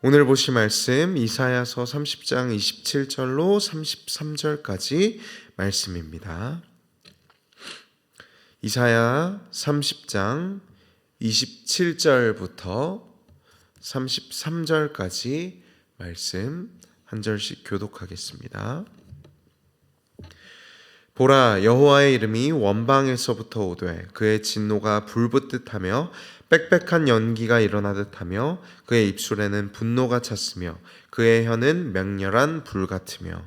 오늘 보실 말씀 이사야서 30장 27절로 33절까지 말씀입니다. 이사야 30장 27절부터 33절까지 말씀 한 절씩 교독하겠습니다. 보라, 여호와의 이름이 원방에서부터 오되 그의 진노가 불붙듯하며 빽빽한 연기가 일어나듯하며 그의 입술에는 분노가 찼으며 그의 혀는 맹렬한 불 같으며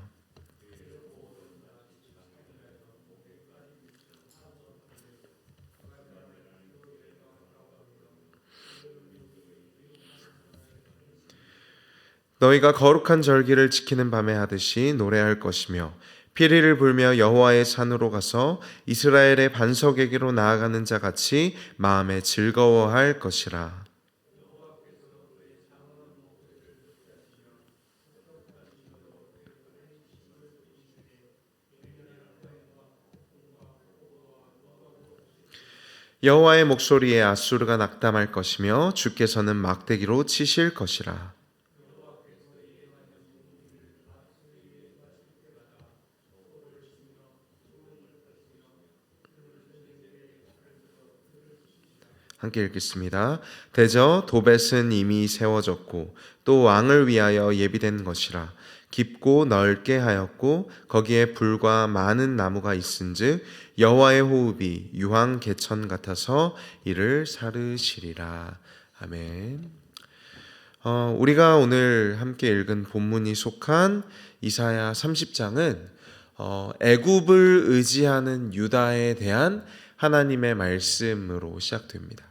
너희가 거룩한 절기를 지키는 밤에 하듯이 노래할 것이며 피리를 불며 여호와의 산으로 가서 이스라엘의 반석에게로 나아가는 자 같이 마음에 즐거워할 것이라. 여호와의 목소리에 아수르가 낙담할 것이며 주께서는 막대기로 치실 것이라. 함께 읽겠습니다. 대저 도벳은 이미 세워졌고 또 왕을 위하여 예비된 것이라. 깊고 넓게 하였고 거기에 불과 많은 나무가 있은즉 여호와의 호흡이 유황 개천 같아서 이를 사르시리라. 아멘. 우리가 오늘 함께 읽은 본문이 속한 이사야 30장은 애굽을 의지하는 유다에 대한 하나님의 말씀으로 시작됩니다.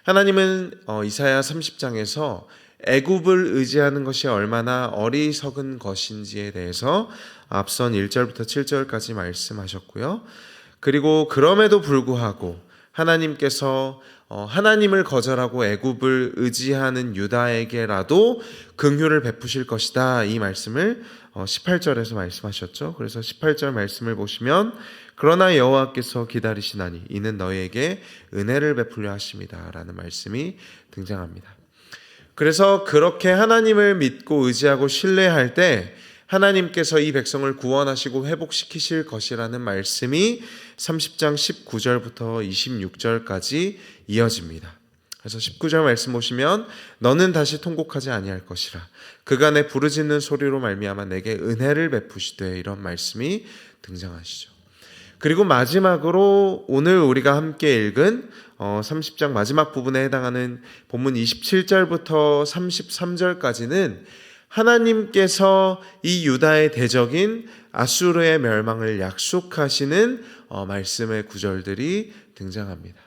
하나님은 이사야 30장에서 애굽을 의지하는 것이 얼마나 어리석은 것인지에 대해서 앞선 1절부터 7절까지 말씀하셨고요. 그리고 그럼에도 불구하고 하나님께서 하나님을 거절하고 애굽을 의지하는 유다에게라도 긍휼을 베푸실 것이다, 이 말씀을 18절에서 말씀하셨죠. 그래서 18절 말씀을 보시면 그러나 여호와께서 기다리시나니 이는 너희에게 은혜를 베풀려 하심이다 라는 말씀이 등장합니다. 그래서 그렇게 하나님을 믿고 의지하고 신뢰할 때 하나님께서 이 백성을 구원하시고 회복시키실 것이라는 말씀이 30장 19절부터 26절까지 이어집니다. 그래서 19절 말씀 보시면 너는 다시 통곡하지 아니할 것이라. 그가 내 부르짖는 소리로 말미암아 내게 은혜를 베푸시되, 이런 말씀이 등장하시죠. 그리고 마지막으로 오늘 우리가 함께 읽은 30장 마지막 부분에 해당하는 본문 27절부터 33절까지는 하나님께서 이 유다의 대적인 아수르의 멸망을 약속하시는 말씀의 구절들이 등장합니다.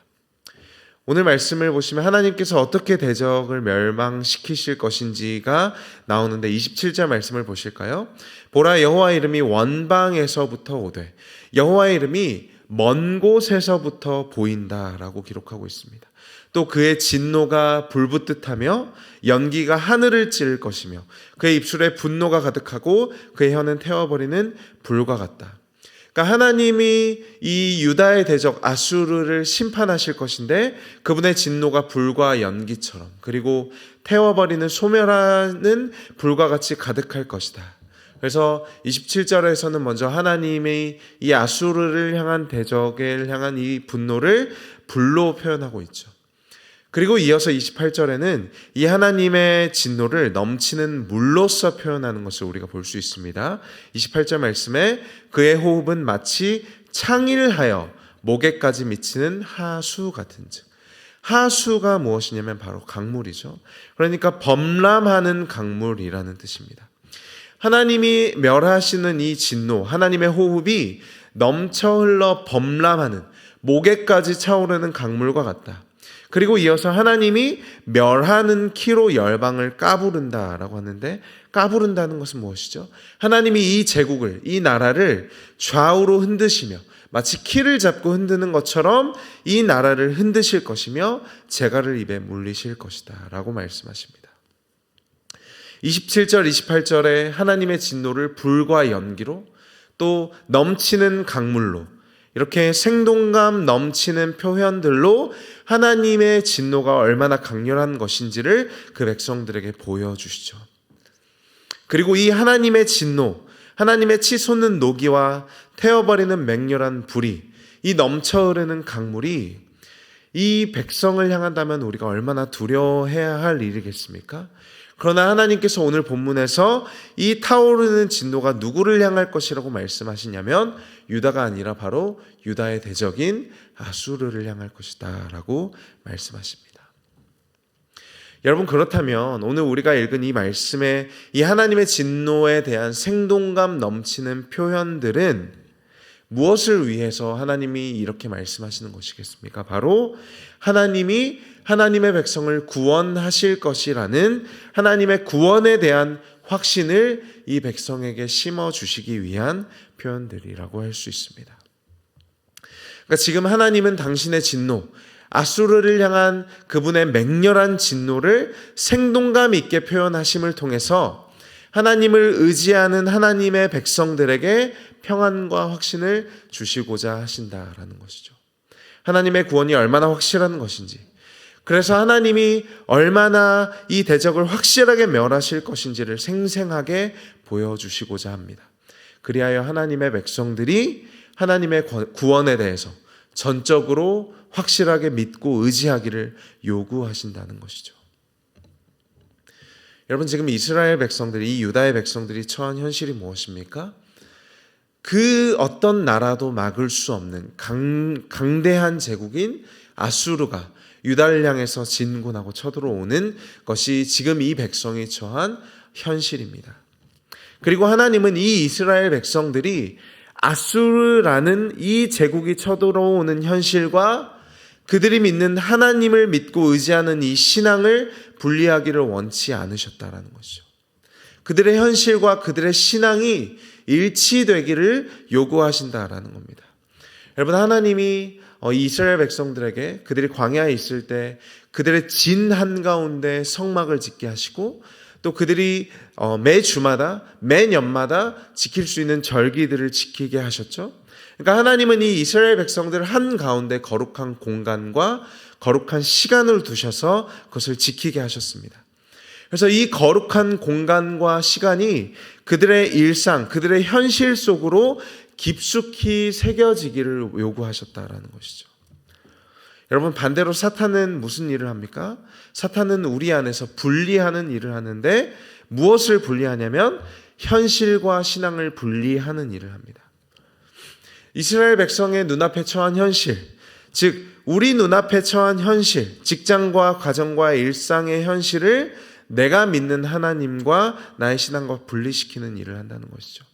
오늘 말씀을 보시면 하나님께서 어떻게 대적을 멸망시키실 것인지가 나오는데 27절 말씀을 보실까요? 보라, 여호와의 이름이 원방에서부터 오되, 여호와의 이름이 먼 곳에서부터 보인다라고 기록하고 있습니다. 또 그의 진노가 불붙듯하며 연기가 하늘을 찌를 것이며 그의 입술에 분노가 가득하고 그의 혀는 태워버리는 불과 같다. 그러니까 하나님이 이 유다의 대적 아수르를 심판하실 것인데 그분의 진노가 불과 연기처럼, 그리고 태워버리는 소멸하는 불과 같이 가득할 것이다. 그래서 27절에서는 먼저 하나님의 이 아수르를 향한 대적을 향한 이 분노를 불로 표현하고 있죠. 그리고 이어서 28절에는 이 하나님의 진노를 넘치는 물로서 표현하는 것을 우리가 볼 수 있습니다. 28절 말씀에 그의 호흡은 마치 창일하여 목에까지 미치는 하수 같은즉. 하수가 무엇이냐면 바로 강물이죠. 그러니까 범람하는 강물이라는 뜻입니다. 하나님이 멸하시는 이 진노, 하나님의 호흡이 넘쳐 흘러 범람하는 목에까지 차오르는 강물과 같다. 그리고 이어서 하나님이 멸하는 키로 열방을 까부른다라고 하는데, 까부른다는 것은 무엇이죠? 하나님이 이 제국을, 이 나라를 좌우로 흔드시며 마치 키를 잡고 흔드는 것처럼 이 나라를 흔드실 것이며 재갈을 입에 물리실 것이다 라고 말씀하십니다. 27절, 28절에 하나님의 진노를 불과 연기로, 또 넘치는 강물로, 이렇게 생동감 넘치는 표현들로 하나님의 진노가 얼마나 강렬한 것인지를 그 백성들에게 보여주시죠. 그리고 이 하나님의 진노, 하나님의 치솟는 노기와 태워버리는 맹렬한 불이, 이 넘쳐 흐르는 강물이 이 백성을 향한다면 우리가 얼마나 두려워해야 할 일이겠습니까? 그러나 하나님께서 오늘 본문에서 이 타오르는 진노가 누구를 향할 것이라고 말씀하시냐면 유다가 아니라 바로 유다의 대적인 아수르를 향할 것이다 라고 말씀하십니다. 여러분, 그렇다면 오늘 우리가 읽은 이 말씀의 이 하나님의 진노에 대한 생동감 넘치는 표현들은 무엇을 위해서 하나님이 이렇게 말씀하시는 것이겠습니까? 바로 하나님이 하나님의 백성을 구원하실 것이라는 하나님의 구원에 대한 확신을 이 백성에게 심어주시기 위한 표현들이라고 할 수 있습니다. 그러니까 지금 하나님은 당신의 진노, 아수르를 향한 그분의 맹렬한 진노를 생동감 있게 표현하심을 통해서 하나님을 의지하는 하나님의 백성들에게 평안과 확신을 주시고자 하신다라는 것이죠. 하나님의 구원이 얼마나 확실한 것인지, 그래서 하나님이 얼마나 이 대적을 확실하게 멸하실 것인지를 생생하게 보여주시고자 합니다. 그리하여 하나님의 백성들이 하나님의 구원에 대해서 전적으로 확실하게 믿고 의지하기를 요구하신다는 것이죠. 여러분, 지금 이스라엘 백성들이, 이 유다의 백성들이 처한 현실이 무엇입니까? 그 어떤 나라도 막을 수 없는 강대한 제국인 아수르가 유다를 향해서 진군하고 쳐들어오는 것이 지금 이 백성이 처한 현실입니다. 그리고 하나님은 이 이스라엘 백성들이 아수르라는 이 제국이 쳐들어오는 현실과 그들이 믿는 하나님을 믿고 의지하는 이 신앙을 분리하기를 원치 않으셨다라는 것이죠. 그들의 현실과 그들의 신앙이 일치되기를 요구하신다라는 겁니다. 여러분, 하나님이 이스라엘 백성들에게 그들이 광야에 있을 때 그들의 진 한가운데 성막을 짓게 하시고, 또 그들이 매 주마다, 매년마다 지킬 수 있는 절기들을 지키게 하셨죠. 그러니까 하나님은 이 이스라엘 백성들 한가운데 거룩한 공간과 거룩한 시간을 두셔서 그것을 지키게 하셨습니다. 그래서 이 거룩한 공간과 시간이 그들의 일상, 그들의 현실 속으로 깊숙이 새겨지기를 요구하셨다라는 것이죠. 여러분, 반대로 사탄은 무슨 일을 합니까? 사탄은 우리 안에서 분리하는 일을 하는데, 무엇을 분리하냐면 현실과 신앙을 분리하는 일을 합니다. 이스라엘 백성의 눈앞에 처한 현실, 즉 우리 눈앞에 처한 현실, 직장과 가정과의 일상의 현실을 내가 믿는 하나님과 나의 신앙과 분리시키는 일을 한다는 것이죠.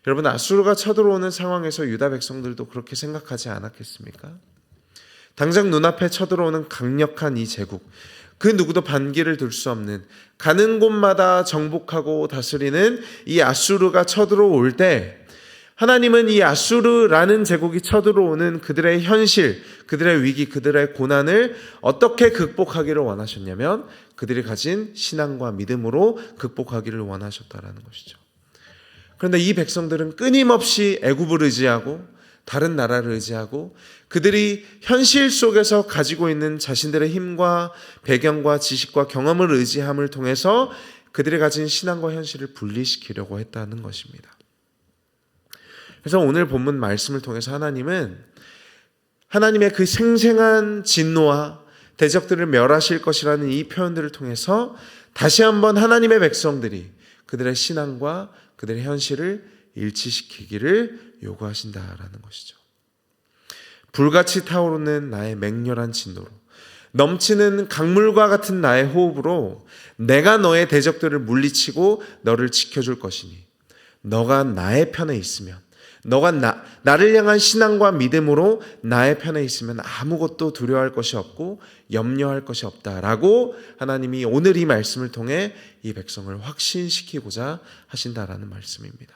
여러분, 아수르가 쳐들어오는 상황에서 유다 백성들도 그렇게 생각하지 않았겠습니까? 당장 눈앞에 쳐들어오는 강력한 이 제국, 그 누구도 반기를 들 수 없는, 가는 곳마다 정복하고 다스리는 이 아수르가 쳐들어올 때 하나님은 이 아수르라는 제국이 쳐들어오는 그들의 현실, 그들의 위기, 그들의 고난을 어떻게 극복하기를 원하셨냐면 그들이 가진 신앙과 믿음으로 극복하기를 원하셨다라는 것이죠. 그런데 이 백성들은 끊임없이 애굽을 의지하고 다른 나라를 의지하고 그들이 현실 속에서 가지고 있는 자신들의 힘과 배경과 지식과 경험을 의지함을 통해서 그들이 가진 신앙과 현실을 분리시키려고 했다는 것입니다. 그래서 오늘 본문 말씀을 통해서 하나님은 하나님의 그 생생한 진노와 대적들을 멸하실 것이라는 이 표현들을 통해서 다시 한번 하나님의 백성들이 그들의 신앙과 그들의 현실을 일치시키기를 요구하신다라는 것이죠. 불같이 타오르는 나의 맹렬한 진노로, 넘치는 강물과 같은 나의 호흡으로 내가 너의 대적들을 물리치고 너를 지켜줄 것이니 너가 나의 편에 있으면, 너가 나를 향한 신앙과 믿음으로 나의 편에 있으면 아무것도 두려워할 것이 없고 염려할 것이 없다라고 하나님이 오늘 이 말씀을 통해 이 백성을 확신시키고자 하신다라는 말씀입니다.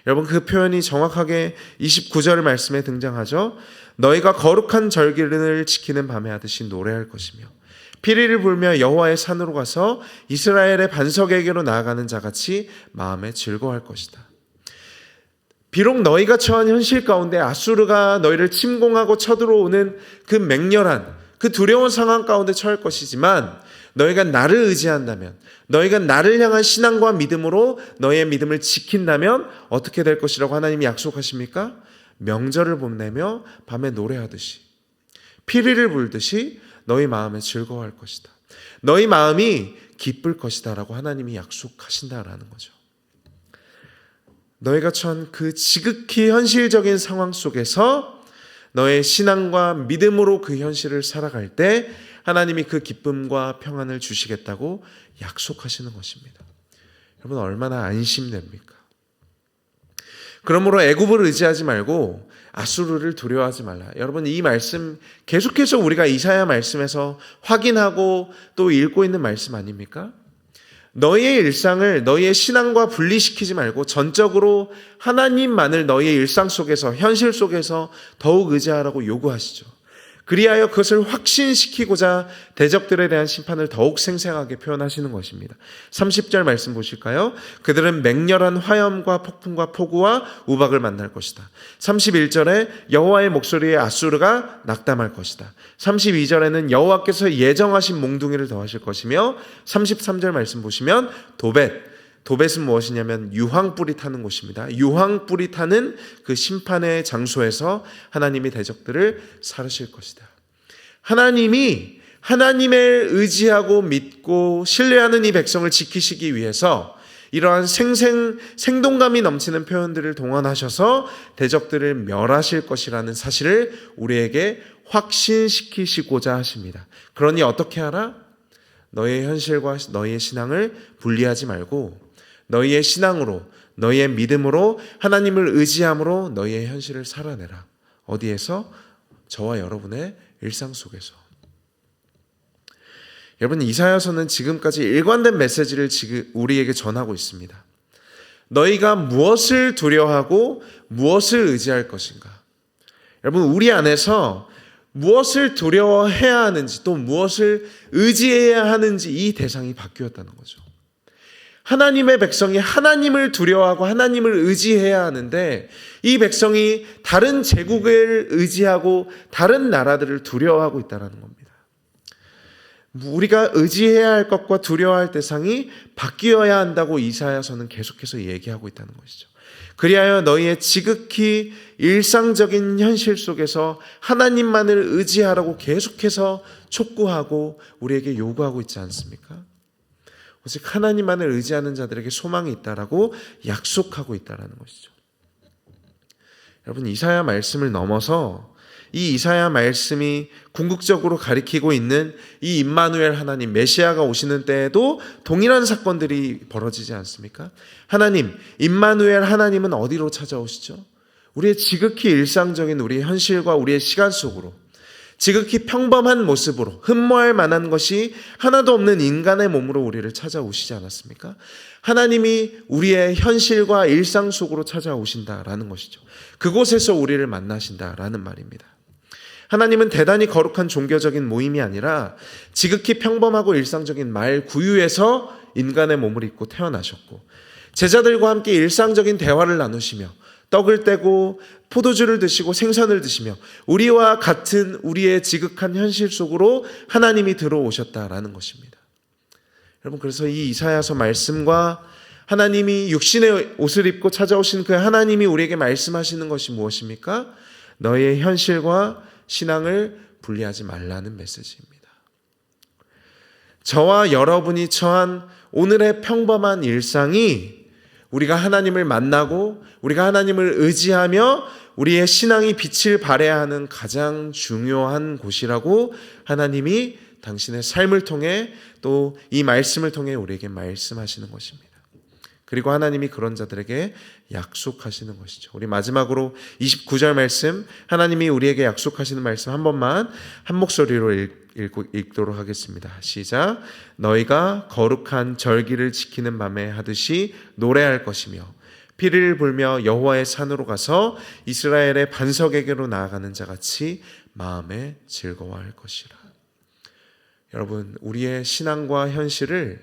여러분, 그 표현이 정확하게 29절 말씀에 등장하죠. 너희가 거룩한 절기를 지키는 밤에 하듯이 노래할 것이며 피리를 불며 여호와의 산으로 가서 이스라엘의 반석에게로 나아가는 자같이 마음에 즐거워할 것이다. 비록 너희가 처한 현실 가운데 아수르가 너희를 침공하고 쳐들어오는 그 맹렬한 그 두려운 상황 가운데 처할 것이지만 너희가 나를 의지한다면, 너희가 나를 향한 신앙과 믿음으로 너희의 믿음을 지킨다면 어떻게 될 것이라고 하나님이 약속하십니까? 명절을 보내며 밤에 노래하듯이, 피리를 불듯이 너희 마음에 즐거워할 것이다. 너희 마음이 기쁠 것이다 라고 하나님이 약속하신다라는 거죠. 너희가 처한 그 지극히 현실적인 상황 속에서 너의 신앙과 믿음으로 그 현실을 살아갈 때 하나님이 그 기쁨과 평안을 주시겠다고 약속하시는 것입니다. 여러분, 얼마나 안심됩니까? 그러므로 애굽을 의지하지 말고 아수르를 두려워하지 말라. 여러분, 이 말씀 계속해서 우리가 이사야 말씀에서 확인하고 또 읽고 있는 말씀 아닙니까? 너희의 일상을 너희의 신앙과 분리시키지 말고 전적으로 하나님만을 너희의 일상 속에서, 현실 속에서 더욱 의지하라고 요구하시죠. 그리하여 그것을 확신시키고자 대적들에 대한 심판을 더욱 생생하게 표현하시는 것입니다. 30절 말씀 보실까요? 그들은 맹렬한 화염과 폭풍과 폭우와 우박을 만날 것이다. 31절에 여호와의 목소리에 아수르가 낙담할 것이다. 32절에는 여호와께서 예정하신 몽둥이를 더하실 것이며, 33절 말씀 보시면 도벳은 무엇이냐면 유황불이 타는 곳입니다. 유황불이 타는 그 심판의 장소에서 하나님이 대적들을 사르실 것이다. 하나님이 하나님을 의지하고 믿고 신뢰하는 이 백성을 지키시기 위해서 이러한 생동감이 넘치는 표현들을 동원하셔서 대적들을 멸하실 것이라는 사실을 우리에게 확신시키시고자 하십니다. 그러니 어떻게 하라? 너의 현실과 너의 신앙을 분리하지 말고 너희의 신앙으로, 너희의 믿음으로, 하나님을 의지함으로 너희의 현실을 살아내라. 어디에서? 저와 여러분의 일상 속에서. 여러분, 이사야서는 지금까지 일관된 메시지를 우리에게 전하고 있습니다. 너희가 무엇을 두려워하고 무엇을 의지할 것인가? 여러분, 우리 안에서 무엇을 두려워해야 하는지 또 무엇을 의지해야 하는지 이 대상이 바뀌었다는 거죠. 하나님의 백성이 하나님을 두려워하고 하나님을 의지해야 하는데 이 백성이 다른 제국을 의지하고 다른 나라들을 두려워하고 있다는 겁니다. 우리가 의지해야 할 것과 두려워할 대상이 바뀌어야 한다고 이사야서는 계속해서 얘기하고 있다는 것이죠. 그리하여 너희의 지극히 일상적인 현실 속에서 하나님만을 의지하라고 계속해서 촉구하고 우리에게 요구하고 있지 않습니까? 오직 하나님만을 의지하는 자들에게 소망이 있다라고 약속하고 있다라는 것이죠. 여러분, 이사야 말씀을 넘어서 이 이사야 말씀이 궁극적으로 가리키고 있는 이 임마누엘 하나님, 메시아가 오시는 때에도 동일한 사건들이 벌어지지 않습니까? 하나님, 임마누엘 하나님은 어디로 찾아오시죠? 우리의 지극히 일상적인 우리의 현실과 우리의 시간 속으로, 지극히 평범한 모습으로, 흠모할 만한 것이 하나도 없는 인간의 몸으로 우리를 찾아오시지 않았습니까? 하나님이 우리의 현실과 일상 속으로 찾아오신다라는 것이죠. 그곳에서 우리를 만나신다라는 말입니다. 하나님은 대단히 거룩한 종교적인 모임이 아니라 지극히 평범하고 일상적인 말 구유에서 인간의 몸을 입고 태어나셨고, 제자들과 함께 일상적인 대화를 나누시며 떡을 떼고 포도주를 드시고 생선을 드시며 우리와 같은 우리의 지극한 현실 속으로 하나님이 들어오셨다라는 것입니다. 여러분, 그래서 이 이사야서 말씀과 하나님이 육신의 옷을 입고 찾아오신 그 하나님이 우리에게 말씀하시는 것이 무엇입니까? 너의 현실과 신앙을 분리하지 말라는 메시지입니다. 저와 여러분이 처한 오늘의 평범한 일상이 우리가 하나님을 만나고 우리가 하나님을 의지하며 우리의 신앙이 빛을 발해야 하는 가장 중요한 곳이라고 하나님이 당신의 삶을 통해 또 이 말씀을 통해 우리에게 말씀하시는 것입니다. 그리고 하나님이 그런 자들에게 약속하시는 것이죠. 우리 마지막으로 29절 말씀, 하나님이 우리에게 약속하시는 말씀 한 번만 한 목소리로 읽도록 하겠습니다. 시작. 너희가 거룩한 절기를 지키는 밤에 하듯이 노래할 것이며 피리를 불며 여호와의 산으로 가서 이스라엘의 반석에게로 나아가는 자같이 마음에 즐거워할 것이라. 여러분, 우리의 신앙과 현실을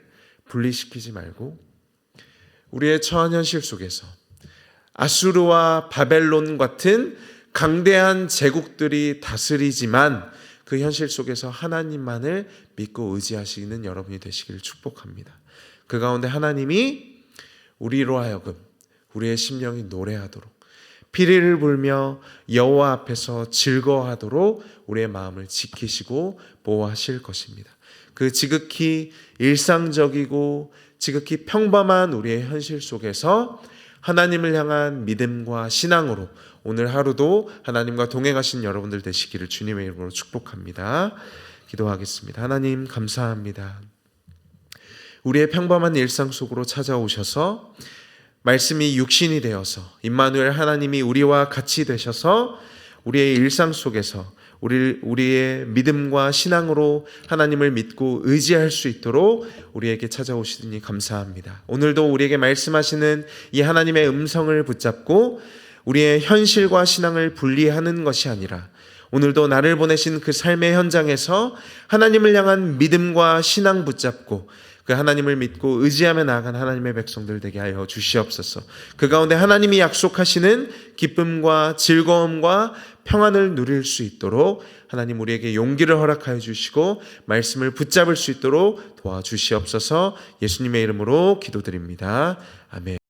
분리시키지 말고 우리의 처한 현실 속에서 아수르와 바벨론 같은 강대한 제국들이 다스리지만 그 현실 속에서 하나님만을 믿고 의지하시는 여러분이 되시기를 축복합니다. 그 가운데 하나님이 우리로 하여금 우리의 심령이 노래하도록 피리를 불며 여호와 앞에서 즐거워하도록 우리의 마음을 지키시고 보호하실 것입니다. 그 지극히 일상적이고 지극히 평범한 우리의 현실 속에서 하나님을 향한 믿음과 신앙으로 오늘 하루도 하나님과 동행하신 여러분들 되시기를 주님의 이름으로 축복합니다. 기도하겠습니다. 하나님 감사합니다. 우리의 평범한 일상 속으로 찾아오셔서 말씀이 육신이 되어서 임마누엘 하나님이 우리와 같이 되셔서 우리의 일상 속에서 우리의 믿음과 신앙으로 하나님을 믿고 의지할 수 있도록 우리에게 찾아오시니 감사합니다. 오늘도 우리에게 말씀하시는 이 하나님의 음성을 붙잡고 우리의 현실과 신앙을 분리하는 것이 아니라 오늘도 나를 보내신 그 삶의 현장에서 하나님을 향한 믿음과 신앙 붙잡고 그 하나님을 믿고 의지하며 나아간 하나님의 백성들 되게 하여 주시옵소서. 그 가운데 하나님이 약속하시는 기쁨과 즐거움과 평안을 누릴 수 있도록 하나님 우리에게 용기를 허락하여 주시고 말씀을 붙잡을 수 있도록 도와주시옵소서. 예수님의 이름으로 기도드립니다. 아멘.